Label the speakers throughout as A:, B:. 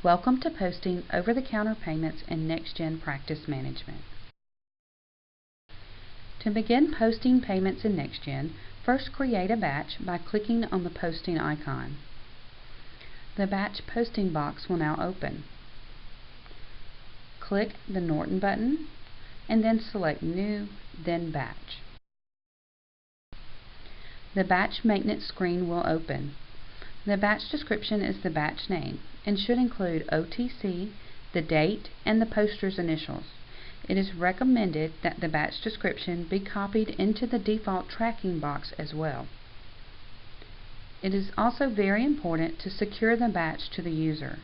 A: Welcome to posting over-the-counter payments in NextGen Practice Management. To begin posting payments in NextGen, first create a batch by clicking on the posting icon. The batch posting box will now open. Click the Norton button and then select New, then Batch. The batch maintenance screen will open. The batch description is the batch name and should include OTC, the date, and the poster's initials. It is recommended that the batch description be copied into the default tracking box as well. It is also very important to secure the batch to the user.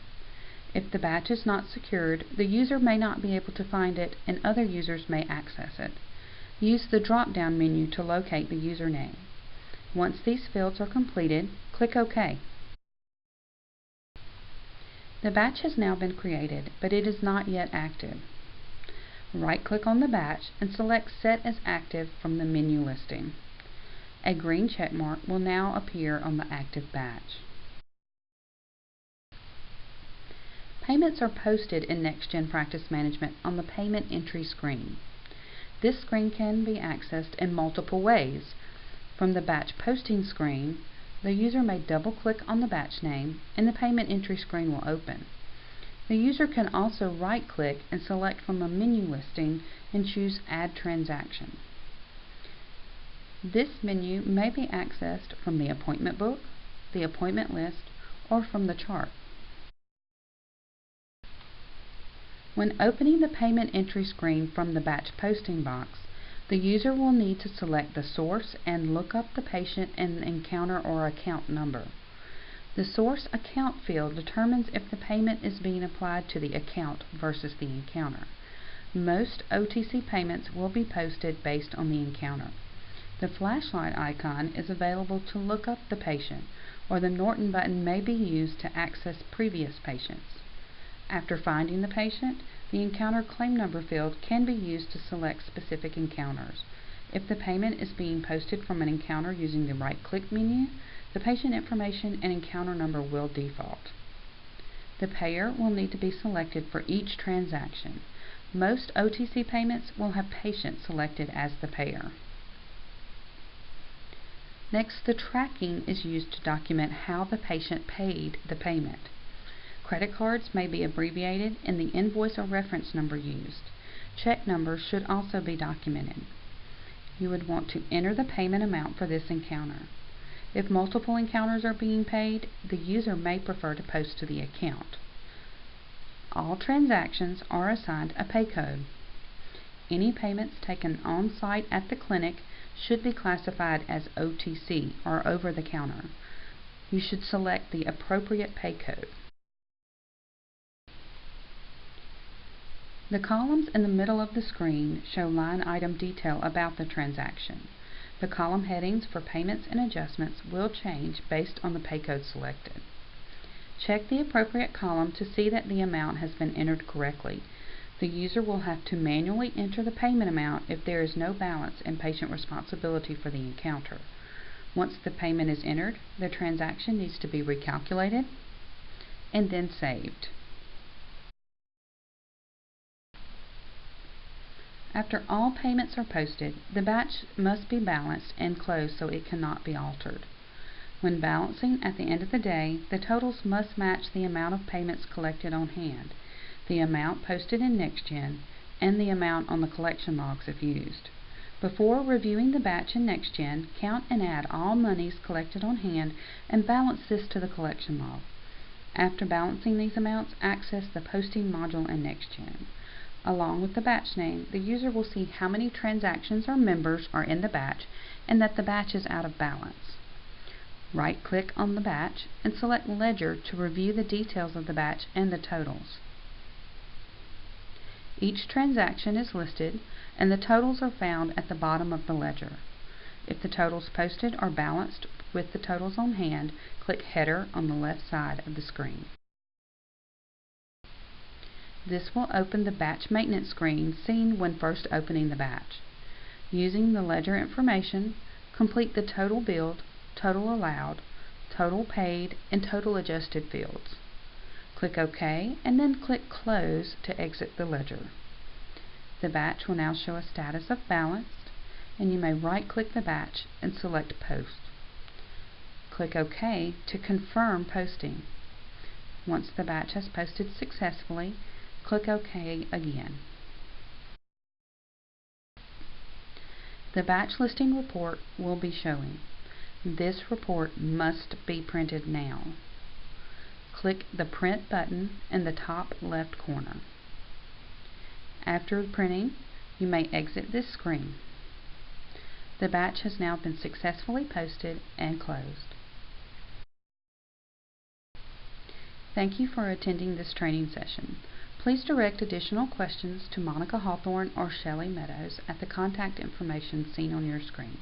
A: If the batch is not secured, the user may not be able to find it and other users may access it. Use the drop-down menu to locate the username. Once these fields are completed, click OK. The batch has now been created, but it is not yet active. Right-click on the batch and select Set as Active from the menu listing. A green checkmark will now appear on the active batch. Payments are posted in NextGen Practice Management on the Payment Entry screen. This screen can be accessed in multiple ways. From the batch posting screen, the user may double-click on the batch name and the payment entry screen will open. The user can also right-click and select from a menu listing and choose Add Transaction. This menu may be accessed from the appointment book, the appointment list, or from the chart. When opening the payment entry screen from the batch posting box, the user will need to select the source and look up the patient and encounter or account number. The source account field determines if the payment is being applied to the account versus the encounter. Most OTC payments will be posted based on the encounter. The flashlight icon is available to look up the patient, or the Norton button may be used to access previous patients. After finding the patient, the encounter claim number field can be used to select specific encounters. If the payment is being posted from an encounter using the right-click menu, the patient information and encounter number will default. The payer will need to be selected for each transaction. Most OTC payments will have patient selected as the payer. Next, the tracking is used to document how the patient paid the payment. Credit cards may be abbreviated and the invoice or reference number used. Check numbers should also be documented. You would want to enter the payment amount for this encounter. If multiple encounters are being paid, the user may prefer to post to the account. All transactions are assigned a pay code. Any payments taken on-site at the clinic should be classified as OTC or over-the-counter. You should select the appropriate pay code. The columns in the middle of the screen show line item detail about the transaction. The column headings for payments and adjustments will change based on the pay code selected. Check the appropriate column to see that the amount has been entered correctly. The user will have to manually enter the payment amount if there is no balance in patient responsibility for the encounter. Once the payment is entered, the transaction needs to be recalculated and then saved. After all payments are posted, the batch must be balanced and closed so it cannot be altered. When balancing at the end of the day, the totals must match the amount of payments collected on hand, the amount posted in NextGen, and the amount on the collection logs if used. Before reviewing the batch in NextGen, count and add all monies collected on hand and balance this to the collection log. After balancing these amounts, access the posting module in NextGen. Along with the batch name, the user will see how many transactions or members are in the batch and that the batch is out of balance. Right-click on the batch and select Ledger to review the details of the batch and the totals. Each transaction is listed and the totals are found at the bottom of the ledger. If the totals posted are balanced with the totals on hand, click Header on the left side of the screen. This will open the batch maintenance screen seen when first opening the batch. Using the ledger information, complete the total billed, total allowed, total paid, and total adjusted fields. Click OK and then click Close to exit the ledger. The batch will now show a status of balanced, and you may right-click the batch and select Post. Click OK to confirm posting. Once the batch has posted successfully, click OK again. The batch listing report will be showing. This report must be printed now. Click the Print button in the top left corner. After printing, you may exit this screen. The batch has now been successfully posted and closed. Thank you for attending this training session. Please direct additional questions to Monica Hawthorne or Shelley Meadows at the contact information seen on your screen.